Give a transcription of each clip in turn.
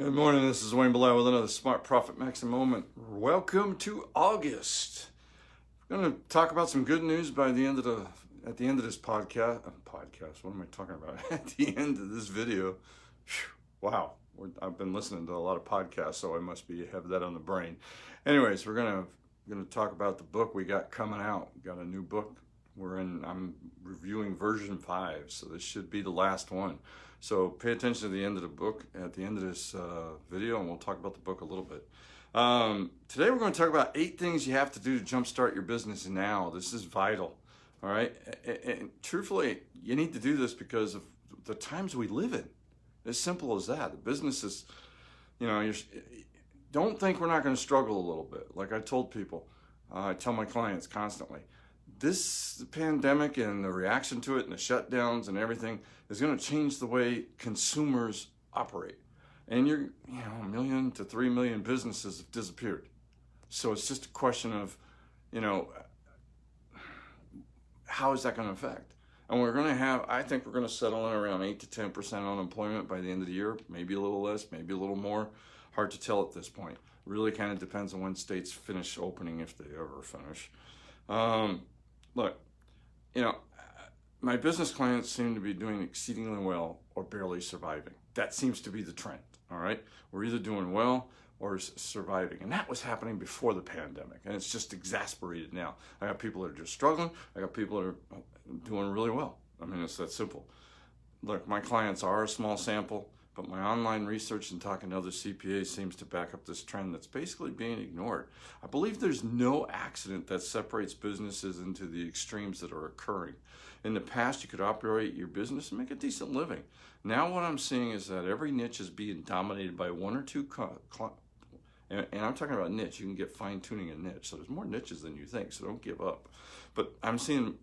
Good morning, this is Wayne Bilal with another Smart Profit Maximum Moment. Welcome to August. I'm going to talk about some good news at the end of this podcast. What am I talking about? At the end of this video. Wow, I've been listening to a lot of podcasts, so I must have that on the brain. Anyways, we're going to talk about the book we got coming out. We got a new book. I'm reviewing version 5, so this should be the last one. So pay attention to the end of the book at the end of this video, and we'll talk about the book a little bit. Today we're going to talk about 8 things you have to do to jumpstart your business now. This is vital, all right? And truthfully, you need to do this because of the times we live in. As simple as that. The business is, don't think we're not going to struggle a little bit. Like I told people, I tell my clients constantly, this pandemic and the reaction to it and the shutdowns and everything is going to change the way consumers operate. And 1 million to 3 million businesses have disappeared. So it's just a question of, how is that going to affect? And I think we're going to settle in around 8 to 10% unemployment by the end of the year, maybe a little less, maybe a little more. Hard to tell at this point. Really kind of depends on when states finish opening, if they ever finish. Look, my business clients seem to be doing exceedingly well or barely surviving. That seems to be the trend, all right? We're either doing well or surviving. And that was happening before the pandemic, and it's just exasperated now. I got people that are just struggling. I got people that are doing really well. I mean, it's that simple. Look, my clients are a small sample, but my online research and talking to other CPAs seems to back up this trend that's basically being ignored. I believe there's no accident that separates businesses into the extremes that are occurring. In the past, you could operate your business and make a decent living. Now what I'm seeing is that every niche is being dominated by one or two and I'm talking about niche. You can get fine-tuning a niche. So there's more niches than you think, so don't give up. But I'm seeing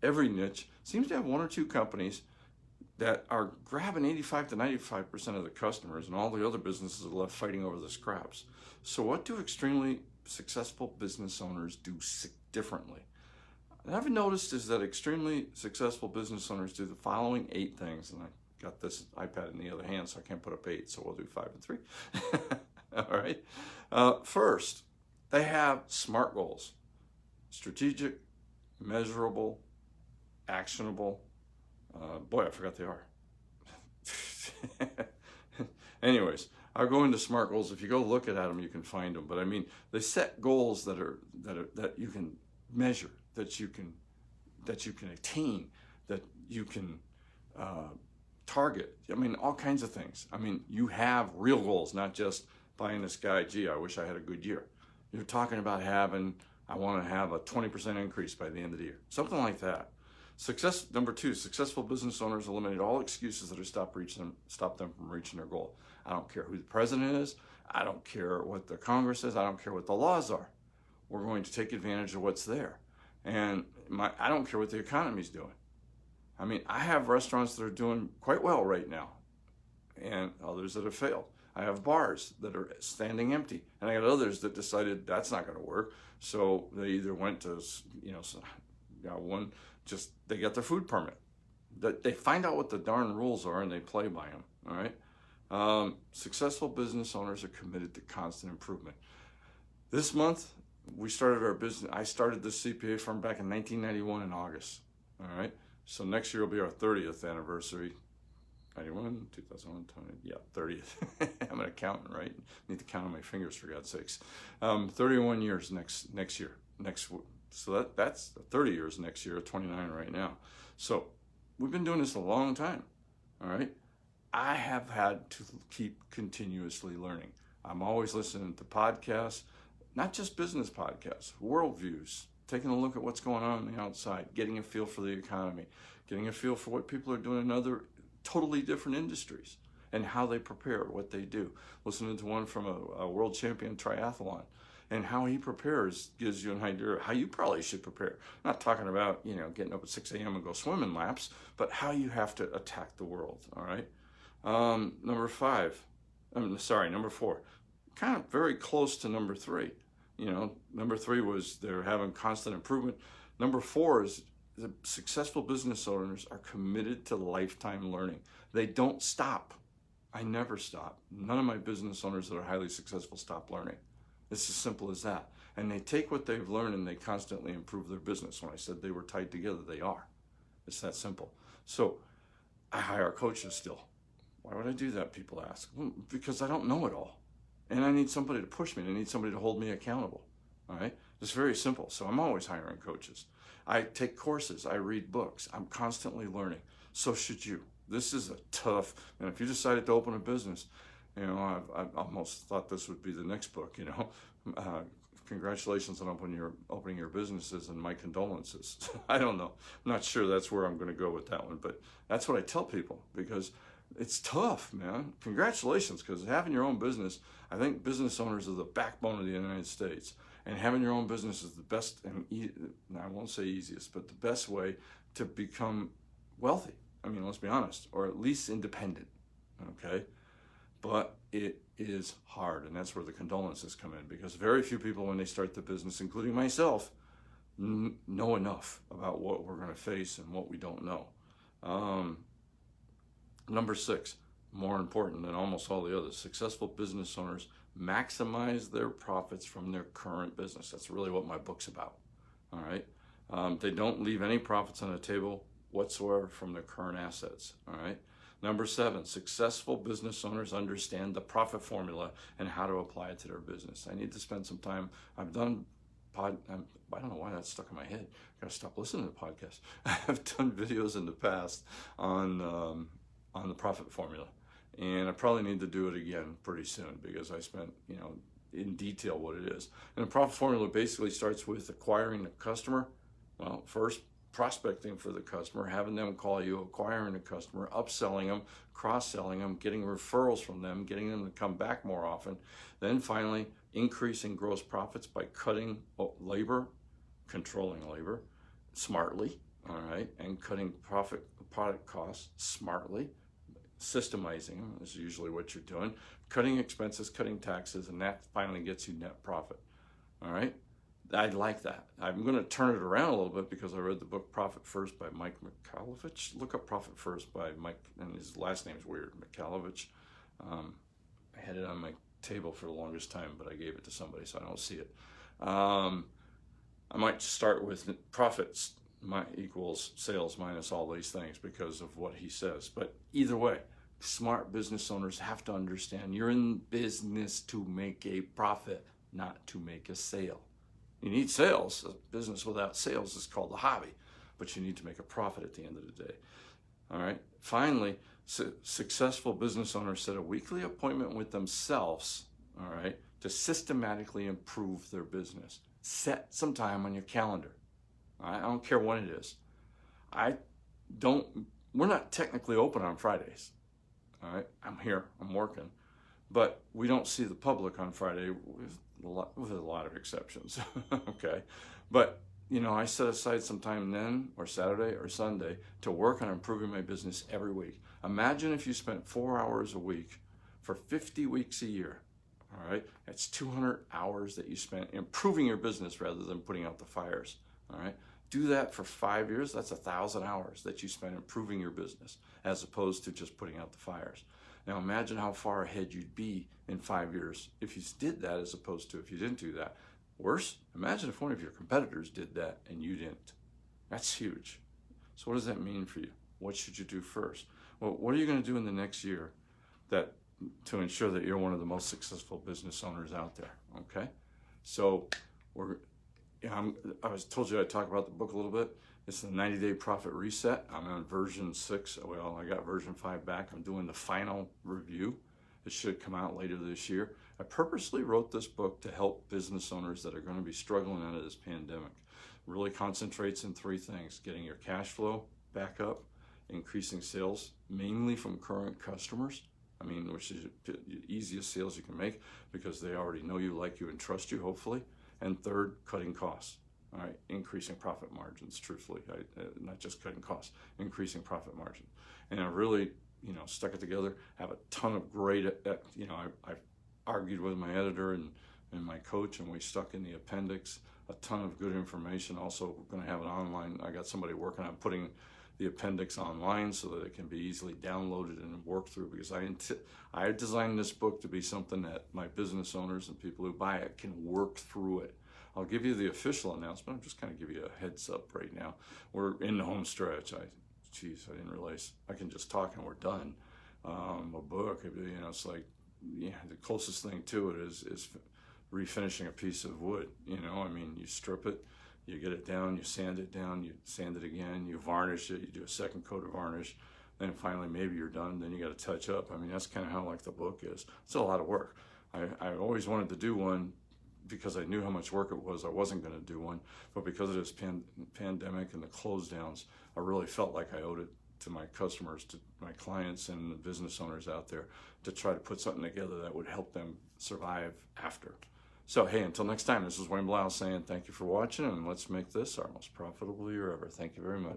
every niche seems to have one or two companies that are grabbing 85 to 95% of the customers, and all the other businesses are left fighting over the scraps. So what do extremely successful business owners do differently? What I've noticed is that extremely successful business owners do the following 8 things, and I got this iPad in the other hand, so I can't put up 8, so we'll do 5 and 3. All right. First, they have SMART goals: strategic, measurable, actionable. Boy, I forgot they are. Anyways, I'll go into SMART goals. If you go look at them, you can find them. But I mean, they set goals that you can measure, that you can attain, that you can target. I mean, all kinds of things. I mean, you have real goals, not just buying this guy. Gee, I wish I had a good year. You're talking about I want to have a 20% increase by the end of the year, something like that. Number 2, successful business owners eliminate all excuses that are stop them from reaching their goal. I don't care who the president is. I don't care what the Congress is. I don't care what the laws are. We're going to take advantage of what's there. And I don't care what the economy's doing. I mean, I have restaurants that are doing quite well right now, and others that have failed. I have bars that are standing empty, and I got others that decided that's not going to work. So they either went to, they got their food permit. They find out what the darn rules are and they play by them, all right? Successful business owners are committed to constant improvement. This month, we started our business. I started this CPA firm back in 1991 in August, all right? So next year will be our 30th anniversary. 91, 2001, 30th. I'm an accountant, right? Need to count on my fingers, for God's sakes. 31 years next year. So that's 30 years next year, 29 right now. So we've been doing this a long time, all right? I have had to keep continuously learning. I'm always listening to podcasts, not just business podcasts, worldviews, taking a look at what's going on the outside, getting a feel for the economy, getting a feel for what people are doing in other totally different industries and how they prepare, what they do. Listening to one from a world champion triathlon, and how he prepares gives you an idea of how you probably should prepare. Not talking about, getting up at 6 a.m. and go swimming laps, but how you have to attack the world, all right? Number 4, kind of very close to number 3. Number 3 was they're having constant improvement. Number 4 is the successful business owners are committed to lifetime learning. They don't stop. I never stop. None of my business owners that are highly successful stop learning. It's as simple as that. And they take what they've learned and they constantly improve their business. When I said they were tied together, they are. It's that simple. So I hire coaches still. Why would I do that, people ask? Well, because I don't know it all. And I need somebody to push me. I need somebody to hold me accountable. All right? It's very simple. So I'm always hiring coaches. I take courses. I read books. I'm constantly learning. So should you. This is a tough, and if you decided to open a business, I almost thought this would be the next book, congratulations on opening your businesses and my condolences. I don't know. I'm not sure that's where I'm going to go with that one, but that's what I tell people because it's tough, man. Congratulations, because having your own business, I think business owners are the backbone of the United States. And having your own business is the best, and I won't say easiest, but the best way to become wealthy. I mean, let's be honest, or at least independent, okay? But it is hard, and that's where the condolences come in, because very few people, when they start the business, including myself, know enough about what we're going to face and what we don't know. Number 6, more important than almost all the others, successful business owners maximize their profits from their current business. That's really what my book's about, all right? They don't leave any profits on the table whatsoever from their current assets, all right? Number 7, successful business owners understand the profit formula and how to apply it to their business. I need to spend some time. I've done I don't know why that's stuck in my head. I gotta stop listening to podcasts. I've done videos in the past on the profit formula, and I probably need to do it again pretty soon because I spent, in detail what it is. And the profit formula basically starts with acquiring the customer. Well, first, prospecting for the customer, having them call you, acquiring a customer, upselling them, cross-selling them, getting referrals from them, getting them to come back more often. Then finally, increasing gross profits by cutting labor, controlling labor smartly, all right, and cutting product costs smartly, systemizing them is usually what you're doing, cutting expenses, cutting taxes, and that finally gets you net profit, all right? I like that. I'm going to turn it around a little bit because I read the book Profit First by Mike Michalowicz. Look up Profit First by Mike, and his last name's weird, Michalowicz. I had it on my table for the longest time, but I gave it to somebody, so I don't see it. I might start with profits equals sales minus all these things because of what he says. But either way, smart business owners have to understand you're in business to make a profit, not to make a sale. You need sales. A business without sales is called a hobby, but you need to make a profit at the end of the day. All right. Finally, successful business owners set a weekly appointment with themselves, all right, to systematically improve their business. Set some time on your calendar. All right? I don't care when it is. We're not technically open on Fridays. All right. I'm here. I'm working. But we don't see the public on Friday with a lot of exceptions, okay? But, I set aside some time then, or Saturday or Sunday, to work on improving my business every week. Imagine if you spent 4 hours a week for 50 weeks a year, all right? That's 200 hours that you spent improving your business rather than putting out the fires, all right? Do that for 5 years, that's 1,000 hours that you spent improving your business as opposed to just putting out the fires. Now imagine how far ahead you'd be in 5 years if you did that as opposed to if you didn't do that. Worse, imagine if one of your competitors did that and you didn't. That's huge. So what does that mean for you? What should you do first? Well, what are you going to do in the next year to ensure that you're one of the most successful business owners out there, okay? So I told you I'd talk about the book a little bit. It's the 90-Day Profit Reset. I'm on version 6. Well, I got version 5 back. I'm doing the final review. It should come out later this year. I purposely wrote this book to help business owners that are going to be struggling out of this pandemic. It really concentrates in 3 things: getting your cash flow back up, increasing sales, mainly from current customers, which is the easiest sales you can make because they already know you, like you, and trust you, hopefully. And third, cutting costs. All right, increasing profit margins, truthfully, not just cutting costs, increasing profit margin. And I really, stuck it together, have a ton of great, I argued with my editor and my coach, and we stuck in the appendix a ton of good information. Also, we're going to have it online. I got somebody working on putting the appendix online so that it can be easily downloaded and worked through, because I designed this book to be something that my business owners and people who buy it can work through it. I'll give you the official announcement. I'm just kind of give you a heads up right now. We're in the home stretch. I didn't realize I can just talk and we're done. A book, it's like, the closest thing to it is refinishing a piece of wood. I mean, you strip it, you get it down, you sand it down, you sand it again, you varnish it, you do a second coat of varnish, then finally maybe you're done, then you got to touch up. I mean, that's kind of how like the book is. It's a lot of work. I always wanted to do one because I knew how much work it was. I wasn't going to do one, but because of this pandemic and the close downs, I really felt like I owed it to my customers, to my clients and the business owners out there, to try to put something together that would help them survive after. So, hey, until next time, this is Wayne Blau saying thank you for watching, and let's make this our most profitable year ever. Thank you very much.